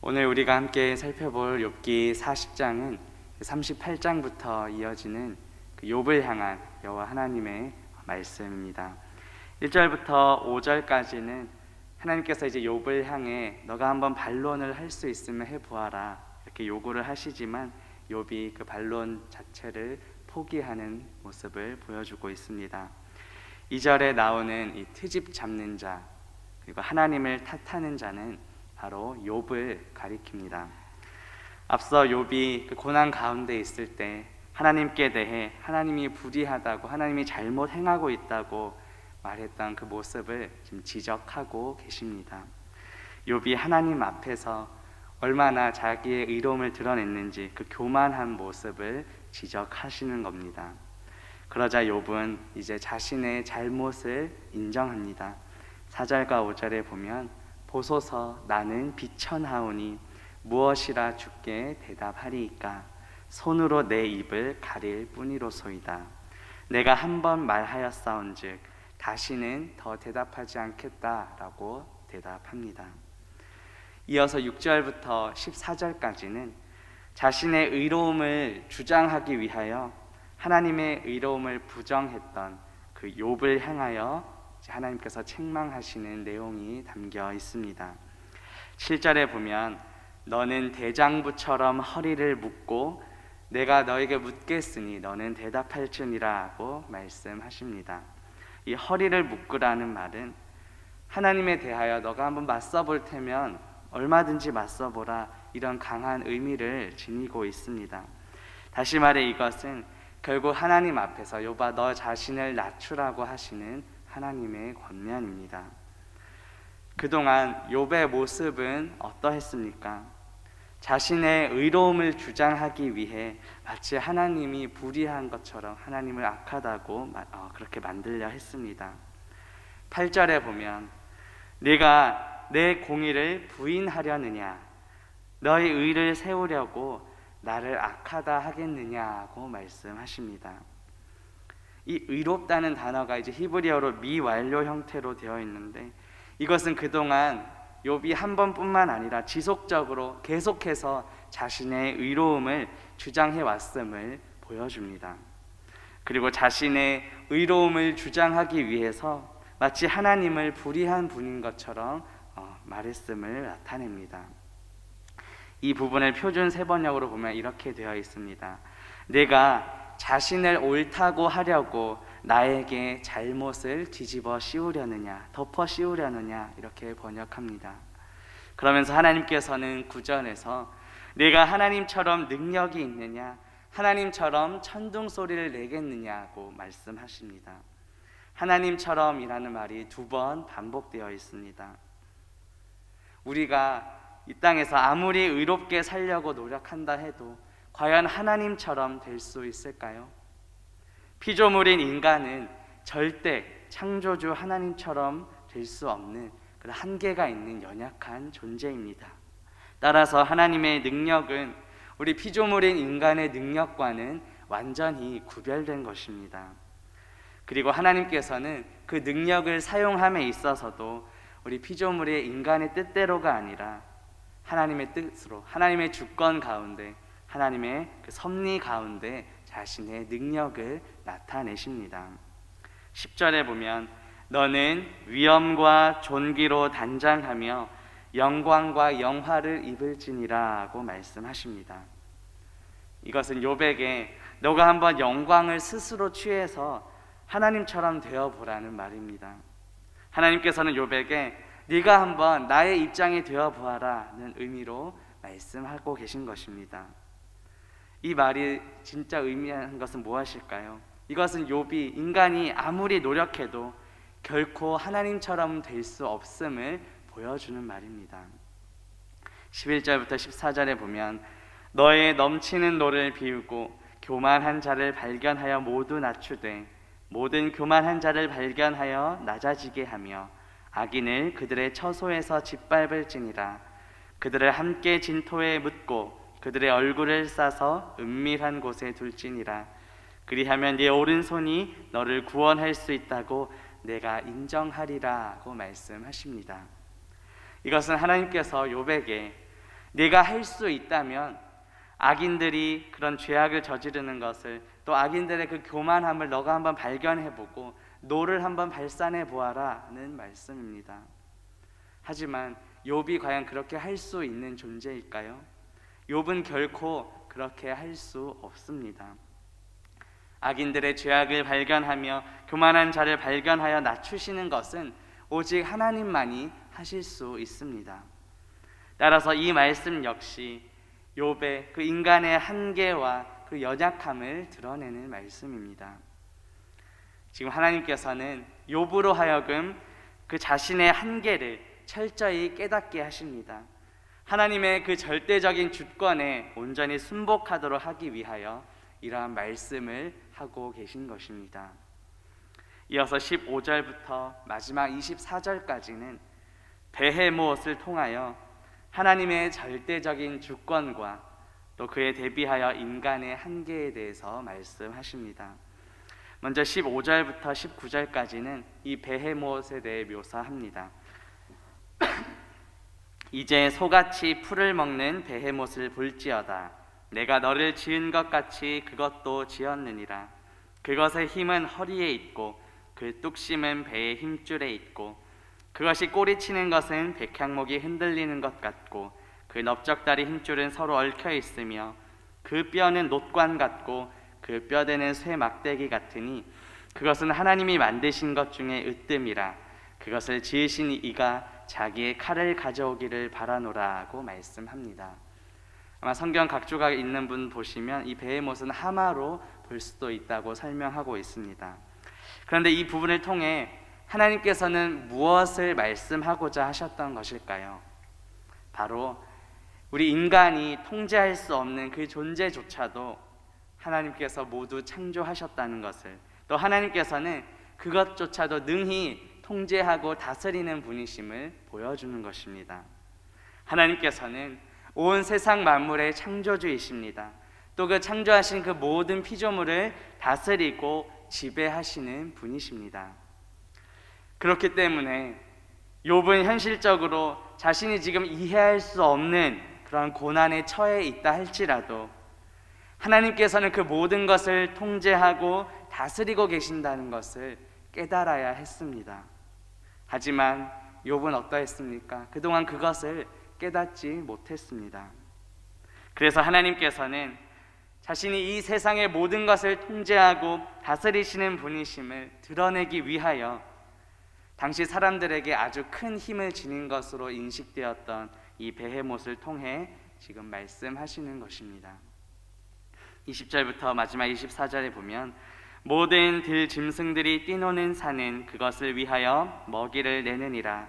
오늘 우리가 함께 살펴볼 욥기 40장은 38장부터 이어지는 욥을 향한 여호와 하나님의 말씀입니다. 1절부터 5절까지는 하나님께서 이제 욥을 향해 너가 한번 반론을 할 수 있으면 해보아라 이렇게 요구를 하시지만 욥이 그 반론 자체를 포기하는 모습을 보여주고 있습니다. 2절에 나오는 이 트집 잡는 자 그리고 하나님을 탓하는 자는 바로 욥을 가리킵니다. 앞서 욥이 그 고난 가운데 있을 때 하나님께 대해 하나님이 불의하다고 하나님이 잘못 행하고 있다고 말했던 그 모습을 지금 지적하고 계십니다. 욥이 하나님 앞에서 얼마나 자기의 의로움을 드러냈는지 그 교만한 모습을 지적하시는 겁니다. 그러자 욥은 이제 자신의 잘못을 인정합니다. 4절과 5절에 보면 보소서 나는 비천하오니 무엇이라 주께 대답하리이까 손으로 내 입을 가릴 뿐이로소이다. 내가 한 번 말하였사온즉 다시는 더 대답하지 않겠다라고 대답합니다. 이어서 6절부터 14절까지는 자신의 의로움을 주장하기 위하여 하나님의 의로움을 부정했던 그 욥을 향하여 하나님께서 책망하시는 내용이 담겨 있습니다. 7절에 보면 너는 대장부처럼 허리를 묶고 내가 너에게 묻겠으니 너는 대답할지니라고 말씀하십니다. 이 허리를 묶으라는 말은 하나님에 대하여 너가 한번 맞서 볼 테면 얼마든지 맞서 보라 이런 강한 의미를 지니고 있습니다. 다시 말해 이것은 결국 하나님 앞에서 욥아 너 자신을 낮추라고 하시는 하나님의 권면입니다. 그동안 욥의 모습은 어떠했습니까? 자신의 의로움을 주장하기 위해 마치 하나님이 불의한 것처럼 하나님을 악하다고 그렇게 만들려 했습니다. 8절에 보면 네가 내 공의를 부인하려느냐 너의 의를 세우려고 나를 악하다 하겠느냐고 말씀하십니다. 이 의롭다는 단어가 이제 히브리어로 미완료 형태로 되어 있는데 이것은 그동안 욥이 한 번뿐만 아니라 지속적으로 계속해서 자신의 의로움을 주장해 왔음을 보여줍니다. 그리고 자신의 의로움을 주장하기 위해서 마치 하나님을 불의한 분인 것처럼 말했음을 나타냅니다. 이 부분을 표준 세번역으로 보면 이렇게 되어 있습니다. 내가 자신을 옳다고 하려고 나에게 잘못을 뒤집어 씌우려느냐 덮어 씌우려느냐 이렇게 번역합니다. 그러면서 하나님께서는 구절에서 내가 하나님처럼 능력이 있느냐 하나님처럼 천둥 소리를 내겠느냐고 말씀하십니다. 하나님처럼이라는 말이 2번 반복되어 있습니다. 우리가 이 땅에서 아무리 의롭게 살려고 노력한다 해도 과연 하나님처럼 될 수 있을까요? 피조물인 인간은 절대 창조주 하나님처럼 될 수 없는 그런 한계가 있는 연약한 존재입니다. 따라서 하나님의 능력은 우리 피조물인 인간의 능력과는 완전히 구별된 것입니다. 그리고 하나님께서는 그 능력을 사용함에 있어서도 우리 피조물의 인간의 뜻대로가 아니라 하나님의 뜻으로 하나님의 주권 가운데 하나님의 그 섭리 가운데 자신의 능력을 나타내십니다. 10절에 보면 너는 위엄과 존귀로 단장하며 영광과 영화를 입을지니라고 말씀하십니다. 이것은 욥에게 너가 한번 영광을 스스로 취해서 하나님처럼 되어보라는 말입니다. 하나님께서는 욥에게 네가 한번 나의 입장이 되어보아라는 의미로 말씀하고 계신 것입니다. 이 말이 진짜 의미하는 것은 무엇일까요? 이것은 욥이 인간이 아무리 노력해도 결코 하나님처럼 될 수 없음을 보여주는 말입니다. 11절부터 14절에 보면 너의 넘치는 노를 비우고 교만한 자를 발견하여 모두 낮추되 모든 교만한 자를 발견하여 낮아지게 하며 악인을 그들의 처소에서 짓밟을지니라. 그들을 함께 진토에 묻고 그들의 얼굴을 싸서 은밀한 곳에 둘지니라. 그리하면 네 오른손이 너를 구원할 수 있다고 내가 인정하리라고 말씀하십니다. 이것은 하나님께서 욥에게 내가 할 수 있다면 악인들이 그런 죄악을 저지르는 것을, 또 악인들의 그 교만함을 너가 한번 발견해보고 노를 한번 발산해 보아라는 말씀입니다. 하지만 욥이 과연 그렇게 할 수 있는 존재일까요? 욥은 결코 그렇게 할 수 없습니다. 악인들의 죄악을 발견하며 교만한 자를 발견하여 낮추시는 것은 오직 하나님만이 하실 수 있습니다. 따라서 이 말씀 역시 욥의 그 인간의 한계와 그 연약함을 드러내는 말씀입니다. 지금 하나님께서는 욥으로 하여금 그 자신의 한계를 철저히 깨닫게 하십니다. 하나님의 그 절대적인 주권에 온전히 순복하도록 하기 위하여 이러한 말씀을 하고 계신 것입니다. 이어서 15절부터 마지막 24절까지는 베헤못을 통하여 하나님의 절대적인 주권과 또 그에 대비하여 인간의 한계에 대해서 말씀하십니다. 먼저 15절부터 19절까지는 이 베헤못에 대해 묘사합니다. 이제 소같이 풀을 먹는 베헤못을 볼지어다. 내가 너를 지은 것 같이 그것도 지었느니라. 그것의 힘은 허리에 있고 그 뚝심은 배의 힘줄에 있고 그것이 꼬리치는 것은 백향목이 흔들리는 것 같고 그 넓적다리 힘줄은 서로 얽혀 있으며 그 뼈는 놋관 같고 그 뼈대는 쇠 막대기 같으니 그것은 하나님이 만드신 것 중에 으뜸이라. 그것을 지으신 이가 자기의 칼을 가져오기를 바라노라고 말씀합니다. 아마 성경 각조가 있는 분 보시면 이 베헤못은 하마로 볼 수도 있다고 설명하고 있습니다. 그런데 이 부분을 통해 하나님께서는 무엇을 말씀하고자 하셨던 것일까요? 바로 우리 인간이 통제할 수 없는 그 존재조차도 하나님께서 모두 창조하셨다는 것을, 또 하나님께서는 그것조차도 능히 통제하고 다스리는 분이심을 보여주는 것입니다. 하나님께서는 온 세상 만물의 창조주이십니다. 또 그 창조하신 그 모든 피조물을 다스리고 지배하시는 분이십니다. 그렇기 때문에 욥은 현실적으로 자신이 지금 이해할 수 없는 그런 고난에 처해 있다 할지라도 하나님께서는 그 모든 것을 통제하고 다스리고 계신다는 것을 깨달아야 했습니다. 하지만 욥은 어떠했습니까? 그동안 그것을 깨닫지 못했습니다. 그래서 하나님께서는 자신이 이 세상의 모든 것을 통제하고 다스리시는 분이심을 드러내기 위하여 당시 사람들에게 아주 큰 힘을 지닌 것으로 인식되었던 이 베헤못을 통해 지금 말씀하시는 것입니다. 20절부터 마지막 24절에 보면 모든 들 짐승들이 뛰노는 산은 그것을 위하여 먹이를 내느니라.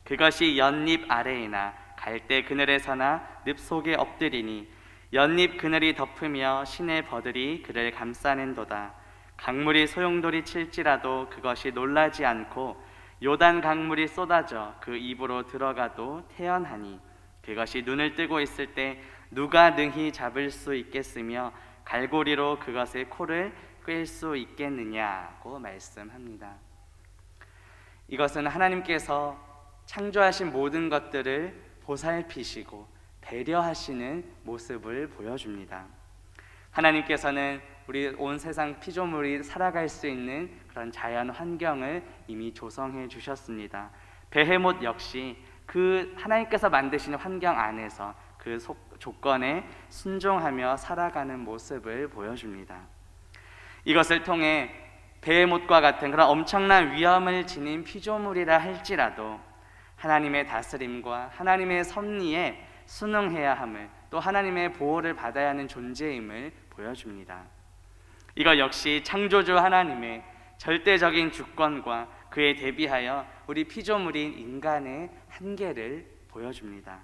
그것이 연잎 아래이나 갈대 그늘에서나 늪 속에 엎드리니 연잎 그늘이 덮으며 시내 버들이 그를 감싸는도다. 강물이 소용돌이 칠지라도 그것이 놀라지 않고 요단 강물이 쏟아져 그 입으로 들어가도 태연하니 그것이 눈을 뜨고 있을 때 누가 능히 잡을 수 있겠으며 갈고리로 그것의 코를 꿰 수 있겠느냐고 말씀합니다. 이것은 하나님께서 창조하신 모든 것들을 보살피시고 배려하시는 모습을 보여줍니다. 하나님께서는 우리 온 세상 피조물이 살아갈 수 있는 그런 자연 환경을 이미 조성해 주셨습니다. 베헤못 역시 그 하나님께서 만드신 환경 안에서 그 조건에 순종하며 살아가는 모습을 보여줍니다. 이것을 통해 베헤못과 같은 그런 엄청난 위험을 지닌 피조물이라 할지라도 하나님의 다스림과 하나님의 섭리에 순응해야 함을, 또 하나님의 보호를 받아야 하는 존재임을 보여줍니다. 이것 역시 창조주 하나님의 절대적인 주권과 그에 대비하여 우리 피조물인 인간의 한계를 보여줍니다.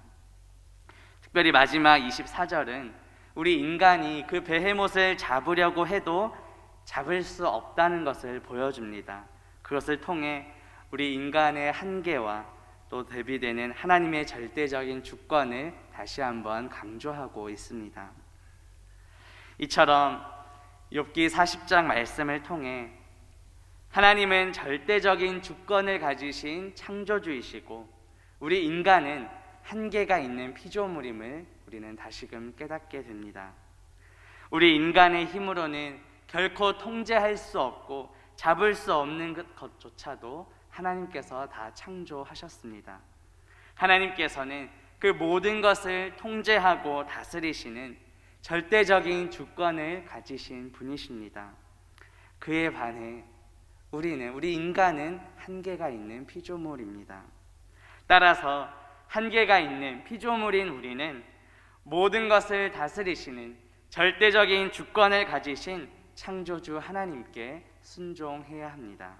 특별히 마지막 24절은 우리 인간이 그 베헤못을 잡으려고 해도 잡을 수 없다는 것을 보여줍니다. 그것을 통해 우리 인간의 한계와 또 대비되는 하나님의 절대적인 주권을 다시 한번 강조하고 있습니다. 이처럼 욥기 40장 말씀을 통해 하나님은 절대적인 주권을 가지신 창조주이시고 우리 인간은 한계가 있는 피조물임을 우리는 다시금 깨닫게 됩니다. 우리 인간의 힘으로는 결코 통제할 수 없고 잡을 수 없는 것조차도 하나님께서 다 창조하셨습니다. 하나님께서는 그 모든 것을 통제하고 다스리시는 절대적인 주권을 가지신 분이십니다. 그에 반해 우리 인간은 한계가 있는 피조물입니다. 따라서 한계가 있는 피조물인 우리는 모든 것을 다스리시는 절대적인 주권을 가지신 창조주 하나님께 순종해야 합니다.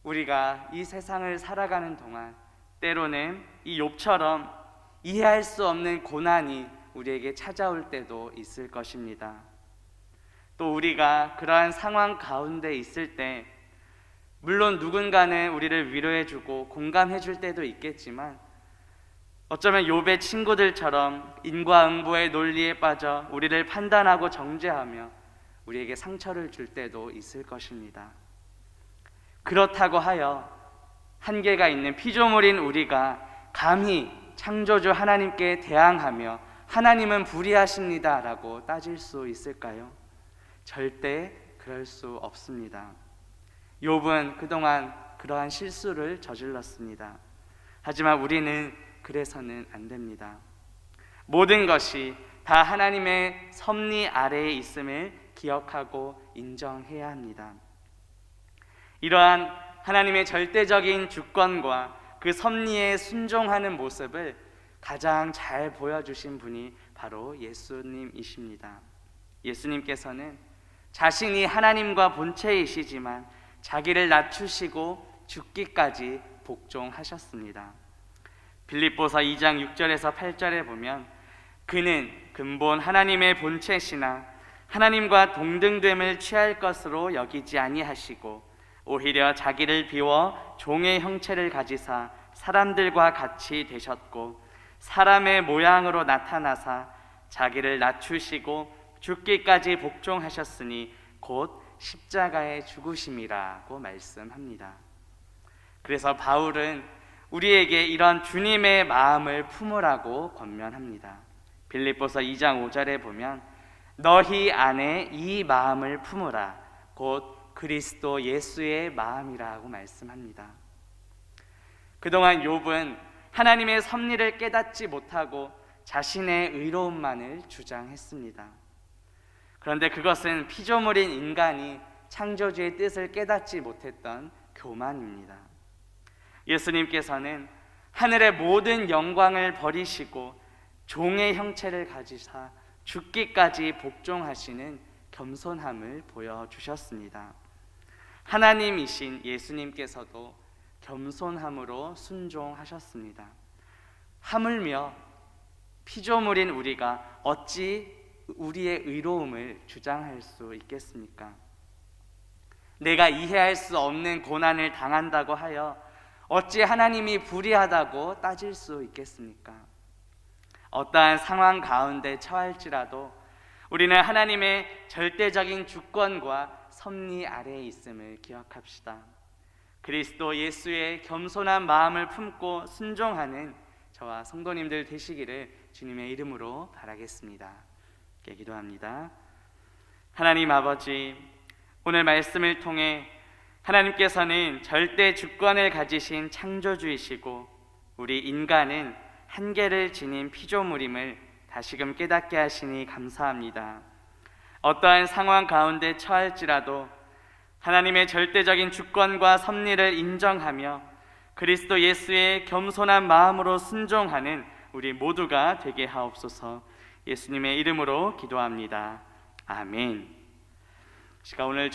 우리가 이 세상을 살아가는 동안 때로는 이 욥처럼 이해할 수 없는 고난이 우리에게 찾아올 때도 있을 것입니다. 또 우리가 그러한 상황 가운데 있을 때 물론 누군가는 우리를 위로해주고 공감해줄 때도 있겠지만 어쩌면 욥의 친구들처럼 인과응보의 논리에 빠져 우리를 판단하고 정죄하며 우리에게 상처를 줄 때도 있을 것입니다. 그렇다고 하여 한계가 있는 피조물인 우리가 감히 창조주 하나님께 대항하며 하나님은 불의하십니다 라고 따질 수 있을까요? 절대 그럴 수 없습니다. 욥은 그동안 그러한 실수를 저질렀습니다. 하지만 우리는 그래서는 안 됩니다. 모든 것이 다 하나님의 섭리 아래에 있음을 기억하고 인정해야 합니다. 이러한 하나님의 절대적인 주권과 그 섭리에 순종하는 모습을 가장 잘 보여주신 분이 바로 예수님이십니다. 예수님께서는 자신이 하나님과 본체이시지만 자기를 낮추시고 죽기까지 복종하셨습니다. 빌립보서 2장 6절에서 8절에 보면 그는 근본 하나님의 본체시나 하나님과 동등됨을 취할 것으로 여기지 아니하시고 오히려 자기를 비워 종의 형체를 가지사 사람들과 같이 되셨고 사람의 모양으로 나타나사 자기를 낮추시고 죽기까지 복종하셨으니 곧 십자가의 죽으심이라고 말씀합니다. 그래서 바울은 우리에게 이런 주님의 마음을 품으라고 권면합니다. 빌립보서 2장 5절에 보면 너희 안에 이 마음을 품으라 곧 그리스도 예수의 마음이라고 말씀합니다. 그동안 욥은 하나님의 섭리를 깨닫지 못하고 자신의 의로움만을 주장했습니다. 그런데 그것은 피조물인 인간이 창조주의 뜻을 깨닫지 못했던 교만입니다. 예수님께서는 하늘의 모든 영광을 버리시고 종의 형체를 가지사 죽기까지 복종하시는 겸손함을 보여주셨습니다. 하나님이신 예수님께서도 겸손함으로 순종하셨습니다. 하물며 피조물인 우리가 어찌 우리의 의로움을 주장할 수 있겠습니까? 내가 이해할 수 없는 고난을 당한다고 하여 어찌 하나님이 불의하다고 따질 수 있겠습니까? 어떠한 상황 가운데 처할지라도 우리는 하나님의 절대적인 주권과 섭리 아래에 있음을 기억합시다. 그리스도 예수의 겸손한 마음을 품고 순종하는 저와 성도님들 되시기를 주님의 이름으로 바라겠습니다. 기도합니다. 하나님 아버지, 오늘 말씀을 통해 하나님께서는 절대 주권을 가지신 창조주이시고 우리 인간은 한계를 지닌 피조물임을 다시금 깨닫게 하시니 감사합니다. 어떠한 상황 가운데 처할지라도 하나님의 절대적인 주권과 섭리를 인정하며 그리스도 예수의 겸손한 마음으로 순종하는 우리 모두가 되게 하옵소서. 예수님의 이름으로 기도합니다. 아멘. 오늘